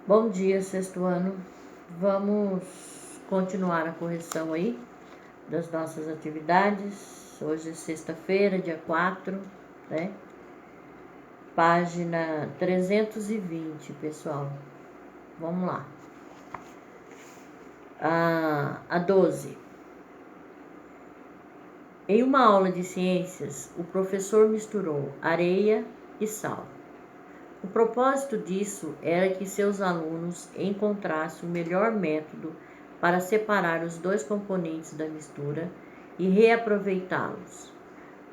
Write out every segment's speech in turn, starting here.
Bom dia, sexto ano. Vamos continuar a correção aí das nossas atividades. Hoje é sexta-feira, dia 4, né? Página 320, pessoal. Vamos lá. A 12. Em uma aula de ciências, o professor misturou areia e sal. O propósito disso era que seus alunos encontrassem o melhor método para separar os dois componentes da mistura e reaproveitá-los.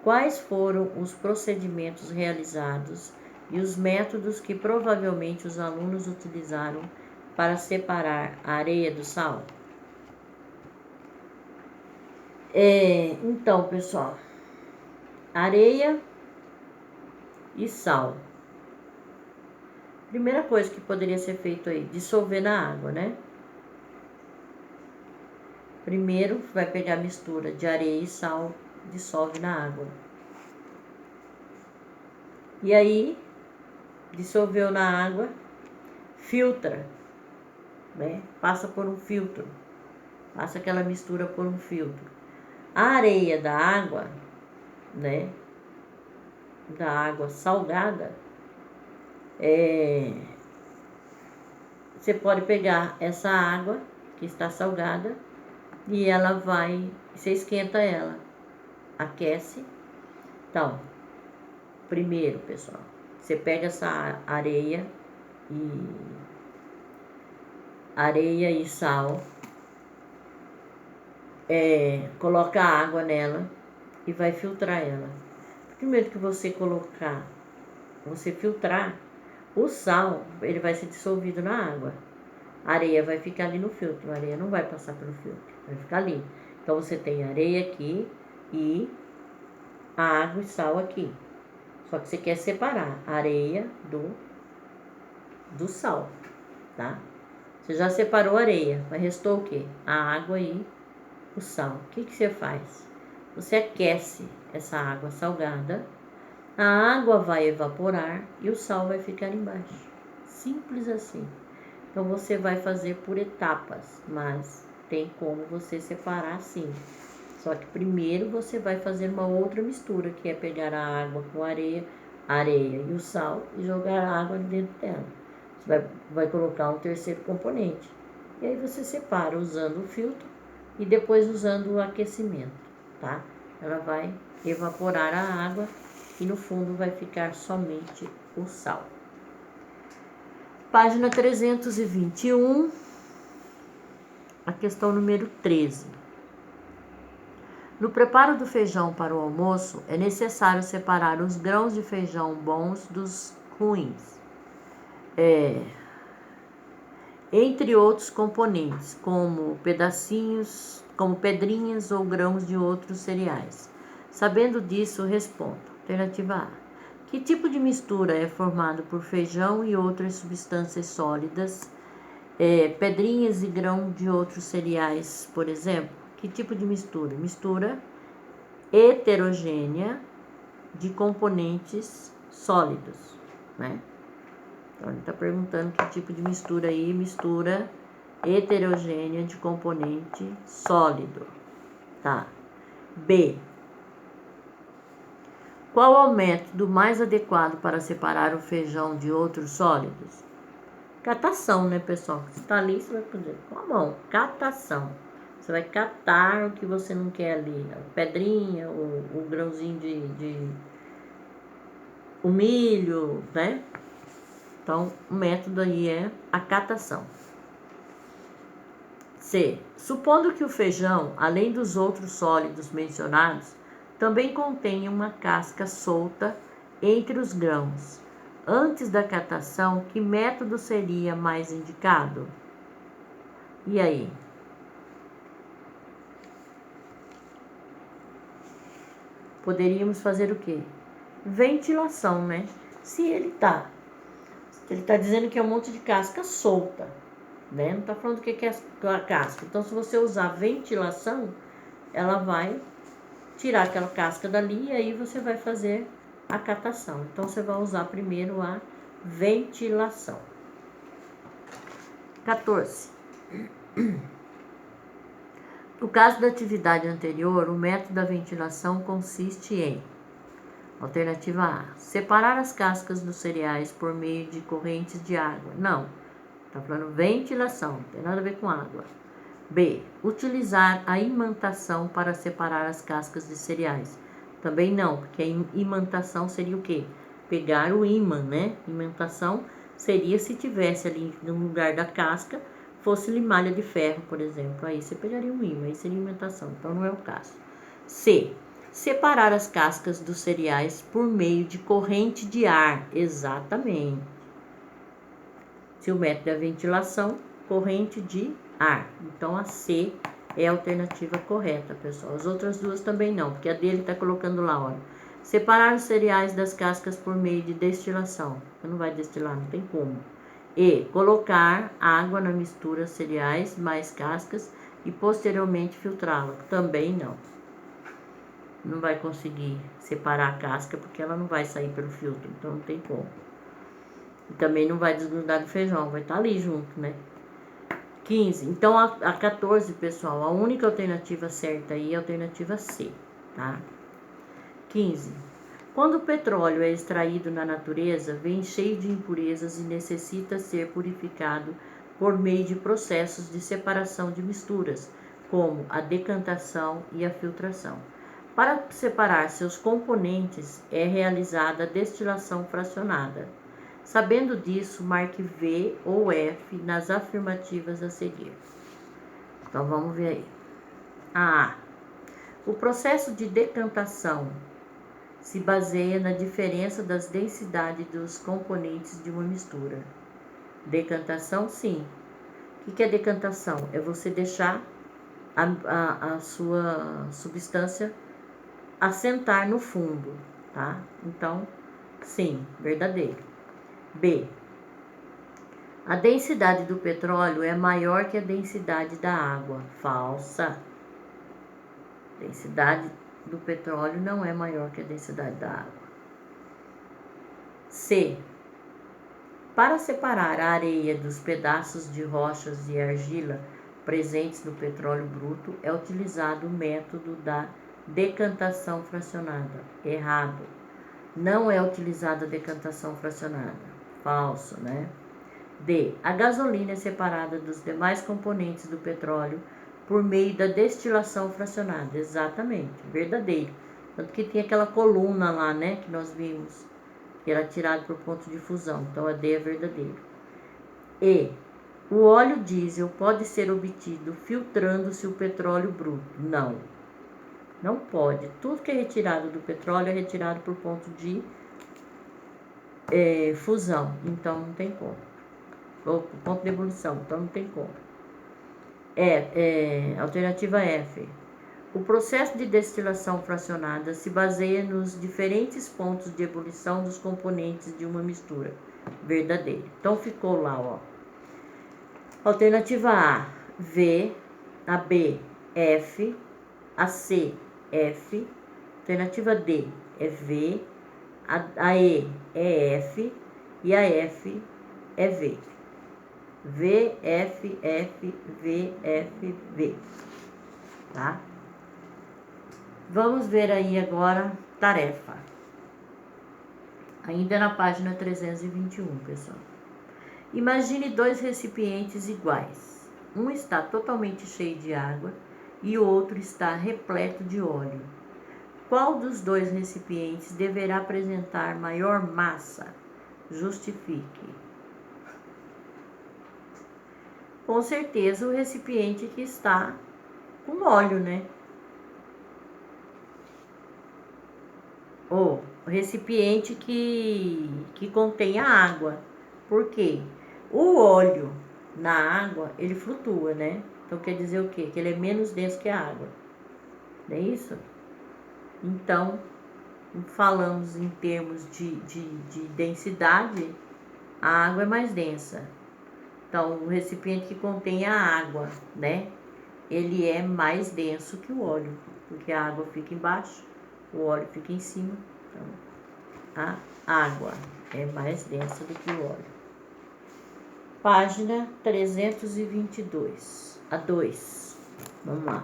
Quais foram os procedimentos realizados e os métodos que provavelmente os alunos utilizaram para separar a areia do sal? Então, pessoal, areia e sal. Primeira coisa que poderia ser feito aí, dissolver na água, né? Primeiro, vai pegar a mistura de areia e sal, dissolve na água. E aí, dissolveu na água, filtra, né? Passa por um filtro. Passa aquela mistura por um filtro. A areia da água, né? Da água salgada, você pode pegar essa água que está salgada e você esquenta ela, aquece. Então, primeiro, pessoal, você pega essa areia e sal, coloca água nela e vai filtrar ela. Primeiro que você filtrar, o sal, ele vai ser dissolvido na água. A areia vai ficar ali no filtro, a areia não vai passar pelo filtro, vai ficar ali. Então, você tem areia aqui e a água e sal aqui. Só que você quer separar a areia do sal, tá? Você já separou a areia, mas restou o quê? A água e o sal. O que você faz? Você aquece essa água salgada, a água vai evaporar e o sal vai ficar embaixo. Simples assim. Então, você vai fazer por etapas, mas tem como você separar sim. Só que primeiro você vai fazer uma outra mistura, que é pegar a água com a areia e o sal e jogar a água dentro dela. Você vai colocar um terceiro componente. E aí você separa usando o filtro e depois usando o aquecimento, tá? Ela vai evaporar a água e no fundo vai ficar somente o sal. Página 321, a questão número 13. No preparo do feijão para o almoço, é necessário separar os grãos de feijão bons dos ruins, entre outros componentes, como pedrinhas ou grãos de outros cereais. Sabendo disso, respondo. Alternativa A. Que tipo de mistura é formado por feijão e outras substâncias sólidas, pedrinhas e grão de outros cereais, por exemplo? Que tipo de mistura? Mistura heterogênea de componentes sólidos, né? Então, ele está perguntando que tipo de mistura aí, mistura heterogênea de componente sólido, tá? B. Qual é o método mais adequado para separar o feijão de outros sólidos? Catação, né, pessoal? Você está ali, você vai fazer com a mão, catação. Você vai catar o que você não quer ali, a pedrinha, o grãozinho o milho, né? Então, o método aí é a catação. C. Supondo que o feijão, além dos outros sólidos mencionados, também contém uma casca solta entre os grãos. Antes da catação, que método seria mais indicado? E aí? Poderíamos fazer o quê? Ventilação, né? Se ele tá dizendo que é um monte de casca solta, né? Não tá falando o que é a casca. Então, se você usar ventilação, ela vai tirar aquela casca dali e aí você vai fazer a catação. Então, você vai usar primeiro a ventilação. 14. No caso da atividade anterior, o método da ventilação consiste em: alternativa A, separar as cascas dos cereais por meio de correntes de água. Não, está falando ventilação, não tem nada a ver com água. B, utilizar a imantação para separar as cascas de cereais. Também não, porque a imantação seria o quê? Pegar o ímã, né? Imantação seria se tivesse ali no lugar da casca, fosse limalha de ferro, por exemplo. Aí você pegaria um ímã, aí seria imantação. Então não é o caso. C, separar as cascas dos cereais por meio de corrente de ar. Exatamente. Se o método é ventilação, corrente de ar. Então a C é a alternativa correta, pessoal. As outras duas também não, porque a dele está colocando lá, olha. Separar os cereais das cascas por meio de destilação. Você não vai destilar, não tem como. E colocar água na mistura cereais mais cascas e posteriormente filtrá-la. Também não. Não vai conseguir separar a casca porque ela não vai sair pelo filtro, então não tem como. E também não vai desgrudar do feijão, vai estar ali junto, né? 15. Então, a 14, pessoal, a única alternativa certa aí é a alternativa C, tá? 15. Quando o petróleo é extraído na natureza, vem cheio de impurezas e necessita ser purificado por meio de processos de separação de misturas, como a decantação e a filtração. Para separar seus componentes, é realizada a destilação fracionada. Sabendo disso, marque V ou F nas afirmativas a seguir. Então, vamos ver aí. A. O processo de decantação se baseia na diferença das densidades dos componentes de uma mistura. Decantação, sim. O que é decantação? É você deixar a sua substância assentar no fundo, tá? Então, sim, verdadeiro. B. A densidade do petróleo é maior que a densidade da água. Falsa. A densidade do petróleo não é maior que a densidade da água. C. Para separar a areia dos pedaços de rochas e argila presentes no petróleo bruto, é utilizado o método da decantação fracionada. Errado. Não é utilizada a decantação fracionada. Falso, né? D. A gasolina é separada dos demais componentes do petróleo por meio da destilação fracionada. Exatamente, verdadeiro. Tanto que tem aquela coluna lá, né, que nós vimos, que era tirado por ponto de fusão. Então a D é verdadeiro. E. O óleo diesel pode ser obtido filtrando-se o petróleo bruto. Não. Não pode. Tudo que é retirado do petróleo é retirado por ponto de fusão. Então não tem como. Ou por ponto de ebulição. Então não tem como. Alternativa F. O processo de destilação fracionada se baseia nos diferentes pontos de ebulição dos componentes de uma mistura. Verdadeiro. Então ficou lá, ó. Alternativa A, V. A B, F. A C, F. Alternativa D é V. A E é F. E a F é V. V, F, F, V, F, V. Tá? Vamos ver aí agora tarefa. Ainda na página 321, pessoal. Imagine dois recipientes iguais. Um está totalmente cheio de água e o outro está repleto de óleo. Qual dos dois recipientes deverá apresentar maior massa? Justifique. Com certeza o recipiente que está com óleo, né? Ou o recipiente que contém a água. Por quê? O óleo na água, ele flutua, né? Então quer dizer o quê? Que ele é menos denso que a água. Não é isso? Então, falamos em termos de densidade, a água é mais densa. Então, o recipiente que contém a água, né? Ele é mais denso que o óleo, porque a água fica embaixo, o óleo fica em cima. Então, a água é mais densa do que o óleo. Página 322, a 2. Vamos lá.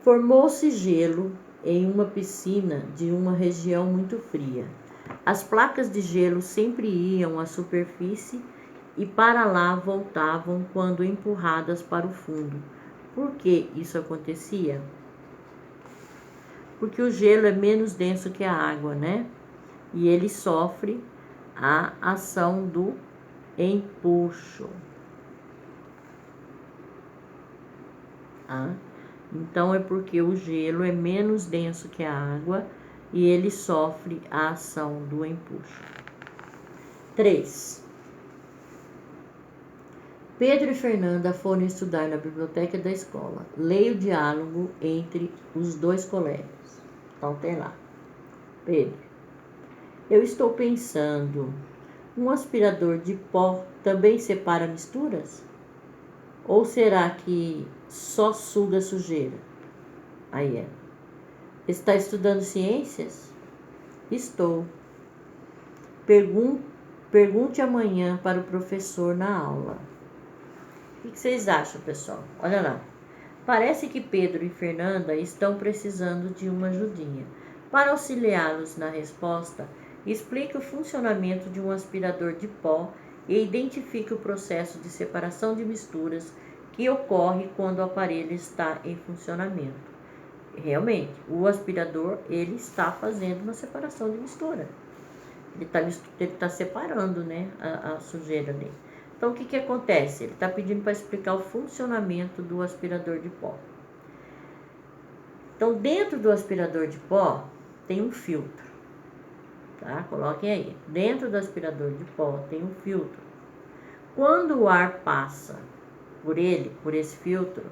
Formou-se gelo em uma piscina de uma região muito fria. As placas de gelo sempre iam à superfície e para lá voltavam quando empurradas para o fundo. Por que isso acontecia? Porque o gelo é menos denso que a água, né? E ele sofre a ação do empuxo. Então é porque o gelo é menos denso que a água e ele sofre a ação do empuxo. 3. Pedro e Fernanda foram estudar na biblioteca da escola. Leia o diálogo entre os dois colegas. Então tem lá. Pedro: eu estou pensando, um aspirador de pó também separa misturas? Ou será que só suga sujeira? Aí é. Está estudando ciências? Estou. Pergunte amanhã para o professor na aula. O que vocês acham, pessoal? Olha lá. Parece que Pedro e Fernanda estão precisando de uma ajudinha. Para auxiliá-los na resposta, explique o funcionamento de um aspirador de pó e identifique o processo de separação de misturas que ocorre quando o aparelho está em funcionamento. Realmente, o aspirador ele está fazendo uma separação de mistura. Ele está separando, né, a sujeira ali. Então, o que acontece? Ele está pedindo para explicar o funcionamento do aspirador de pó. Então, dentro do aspirador de pó, tem um filtro. Tá? Coloquem aí. Dentro do aspirador de pó, tem um filtro. Quando o ar passa por esse filtro,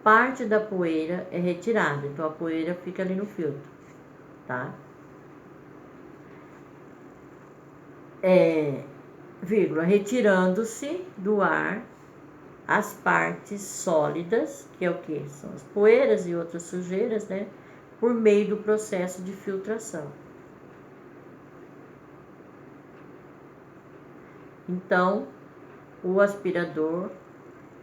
parte da poeira é retirada. Então, a poeira fica ali no filtro. Tá? Retirando-se do ar as partes sólidas, que é o que? São as poeiras e outras sujeiras, né? Por meio do processo de filtração. Então, o aspirador,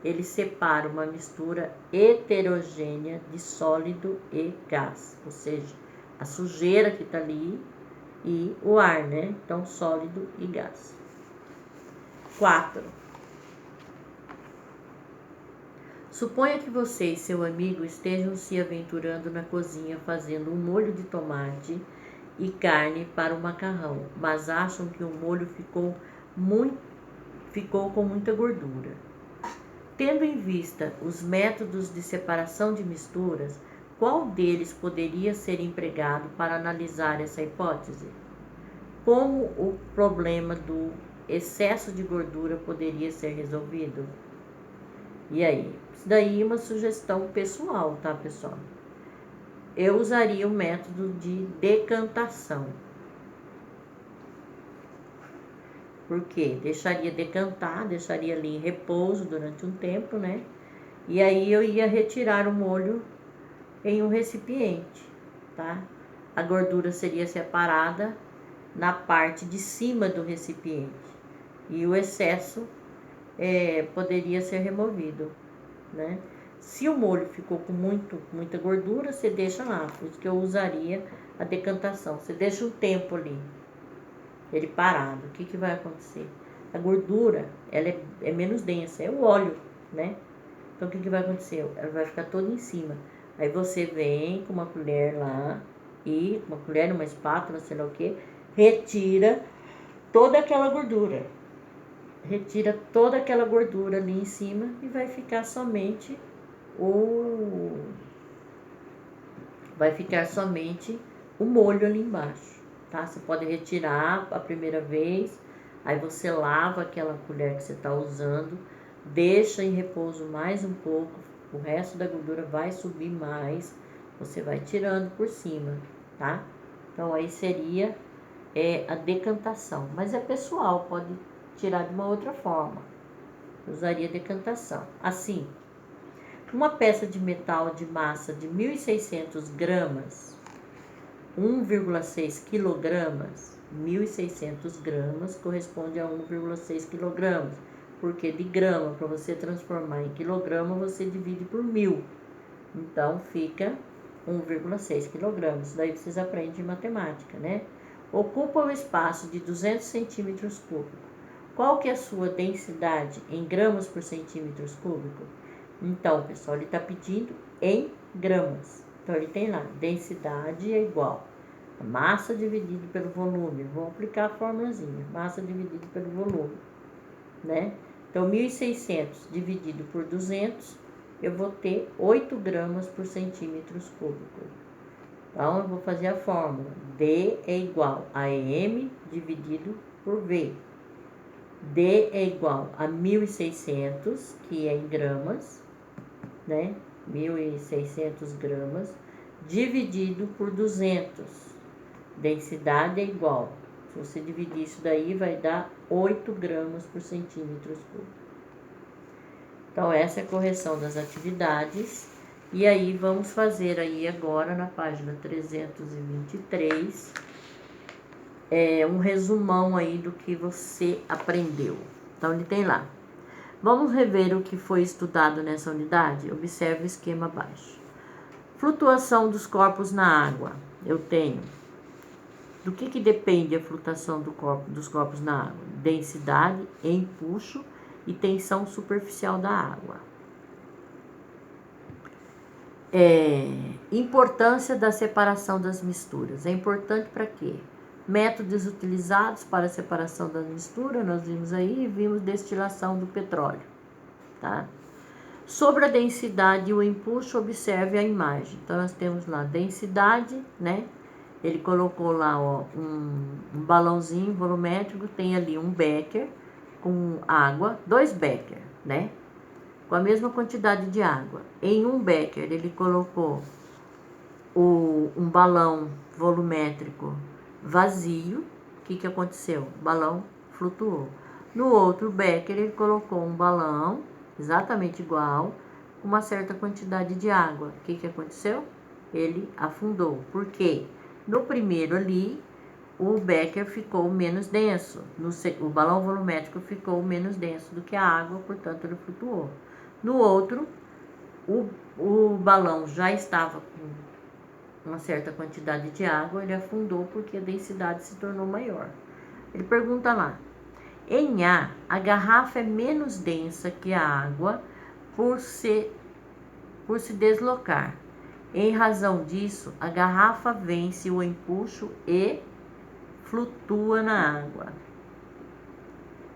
ele separa uma mistura heterogênea de sólido e gás, ou seja, a sujeira que está ali e o ar, né? Então, sólido e gás. 4. Suponha que você e seu amigo estejam se aventurando na cozinha fazendo um molho de tomate e carne para o macarrão, mas acham que o molho ficou com muita gordura. Tendo em vista os métodos de separação de misturas, qual deles poderia ser empregado para analisar essa hipótese? Como o problema do excesso de gordura poderia ser resolvido? E aí? Isso daí é uma sugestão pessoal, tá, pessoal? Eu usaria o método de decantação. Por quê? Deixaria decantar, deixaria ali em repouso durante um tempo, né? E aí eu ia retirar o molho em um recipiente, tá? A gordura seria separada na parte de cima do recipiente e o excesso poderia ser removido, né? Se o molho ficou com muita gordura, você deixa lá, por isso que eu usaria a decantação. Você deixa um tempo ali, ele parado. O que vai acontecer? A gordura, ela é menos densa, é o óleo, né? Então, o que vai acontecer? Ela vai ficar toda em cima. Aí você vem com uma colher lá e uma colher numa espátula, sei lá o que, retira toda aquela gordura. Retira toda aquela gordura ali em cima e vai ficar somente o molho ali embaixo, tá? Você pode retirar a primeira vez, aí você lava aquela colher que você está usando, deixa em repouso mais um pouco, o resto da gordura vai subir mais, você vai tirando por cima, tá? Então aí seria a decantação, mas é pessoal, pode tirar de uma outra forma. Usaria decantação. Assim, uma peça de metal de massa de 1.600 gramas, 1,6 quilogramas, 1.600 gramas corresponde a 1,6 quilogramas. Porque de grama, para você transformar em quilograma, você divide por 1.000. Então, fica 1,6 quilogramas. Isso daí vocês aprendem em matemática, né? Ocupa um espaço de 200 centímetros cúbicos. Qual que é a sua densidade em gramas por centímetros cúbicos? Então, pessoal, ele está pedindo em gramas. Então, ele tem lá, densidade é igual a massa dividido pelo volume. Vou aplicar a formulazinha, massa dividido pelo volume, né? Então, 1.600 dividido por 200, eu vou ter 8 gramas por centímetros cúbicos. Então, eu vou fazer a fórmula. D é igual a M dividido por V. D é igual a 1.600, que é em gramas, né? 1.600 gramas, dividido por 200. Densidade é igual. Se você dividir isso daí, vai dar 8 gramas por centímetros cúbicos. Então, essa é a correção das atividades. E aí, vamos fazer aí agora, na página 323, um resumão aí do que você aprendeu. Então, ele tem lá. Vamos rever o que foi estudado nessa unidade? Observe o esquema abaixo. Flutuação dos corpos na água. Eu tenho. Do que depende a flutuação dos corpos na água? Densidade, empuxo e tensão superficial da água. Importância da separação das misturas. É importante para quê? Métodos utilizados para a separação das misturas, nós vimos aí, vimos destilação do petróleo, tá? Sobre a densidade e o empuxo, observe a imagem. Então, nós temos lá densidade, né? Ele colocou lá, ó, um balãozinho volumétrico, tem ali um becker com água, 2 becker, né? Com a mesma quantidade de água. Em um becker, ele colocou um balão volumétrico vazio. O que aconteceu? O balão flutuou. No outro becker, ele colocou um balão exatamente igual, com uma certa quantidade de água. O que aconteceu? Ele afundou. Por quê? No primeiro ali, o becker ficou menos denso. O balão volumétrico ficou menos denso do que a água, portanto, ele flutuou. No outro, o balão já estava com uma certa quantidade de água, ele afundou porque a densidade se tornou maior. Ele pergunta lá, em A garrafa é menos densa que a água por se deslocar. Em razão disso, a garrafa vence o empuxo e flutua na água.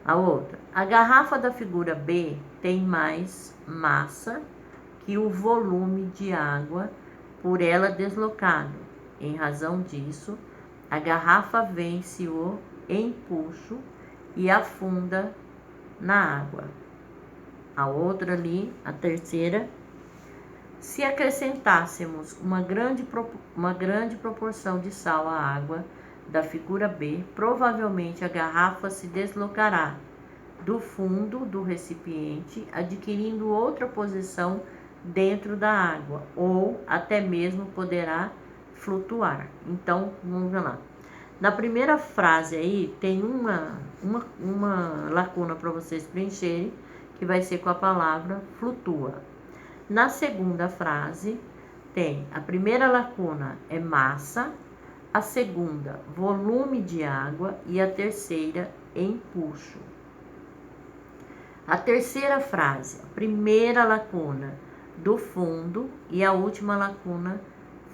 A outra, a garrafa da figura B tem mais massa que o volume de água por ela deslocado. Em razão disso, a garrafa vence o empuxo e afunda na água. A outra ali, a terceira, se acrescentássemos uma grande proporção de sal à água da figura B, provavelmente a garrafa se deslocará do fundo do recipiente, adquirindo outra posição dentro da água, ou até mesmo poderá flutuar. Então, vamos lá. Na primeira frase aí, tem uma lacuna para vocês preencherem, que vai ser com a palavra flutua. Na segunda frase, tem a primeira lacuna é massa, a segunda, volume de água e a terceira, empuxo. A terceira frase, a primeira lacuna, do fundo e a última lacuna,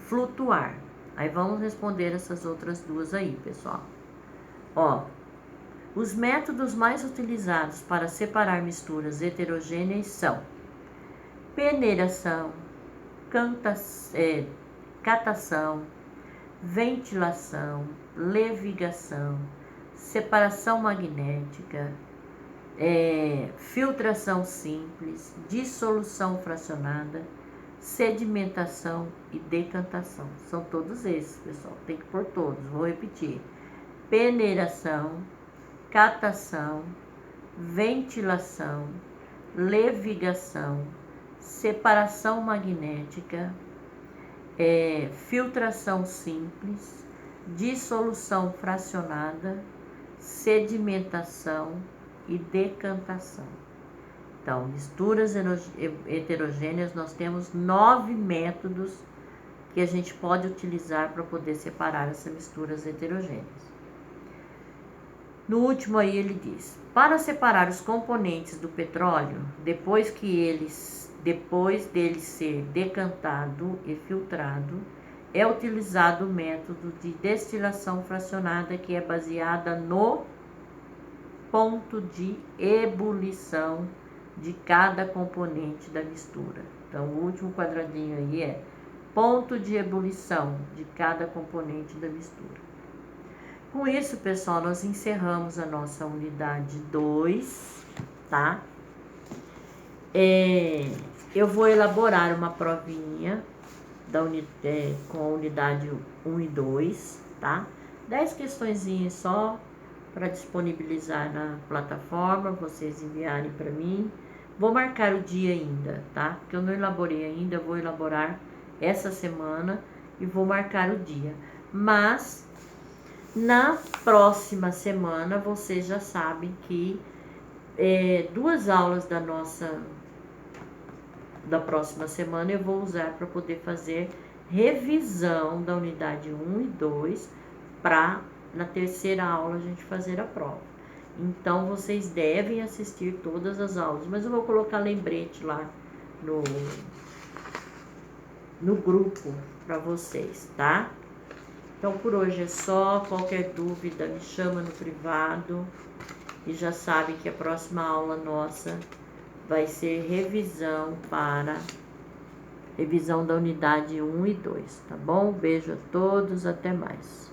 flutuar. Aí vamos responder essas outras duas aí, pessoal. Ó, os métodos mais utilizados para separar misturas heterogêneas são peneiração, catação, ventilação, levigação, separação magnética, filtração simples, dissolução fracionada, sedimentação e decantação. São todos esses, pessoal. Tem que pôr todos. Vou repetir. Peneiração, catação, ventilação, levigação, separação magnética, filtração simples, dissolução fracionada, sedimentação e decantação. Então, misturas heterogêneas, nós temos 9 métodos que a gente pode utilizar para poder separar essas misturas heterogêneas. No último aí ele diz: para separar os componentes do petróleo, depois dele ser decantado e filtrado, é utilizado o método de destilação fracionada, que é baseada no ponto de ebulição de cada componente da mistura. Então, o último quadradinho aí é ponto de ebulição de cada componente da mistura. Com isso, pessoal, nós encerramos a nossa unidade 2, tá? Eu vou elaborar uma provinha com a unidade 1 e 2, tá? 10 questõezinhas só para disponibilizar na plataforma, vocês enviarem para mim. Vou marcar o dia ainda, tá? Porque eu não elaborei ainda, eu vou elaborar essa semana e vou marcar o dia. Mas na próxima semana vocês já sabem que 2 aulas da próxima semana eu vou usar para poder fazer revisão da unidade 1 e 2 para na terceira aula a gente fazer a prova. Então vocês devem assistir todas as aulas, mas eu vou colocar lembrete lá no grupo para vocês, tá? Então por hoje é só. Qualquer dúvida me chama no privado e já sabem que a próxima aula nossa vai ser revisão da unidade 1 e 2, tá bom? Beijo a todos, até mais.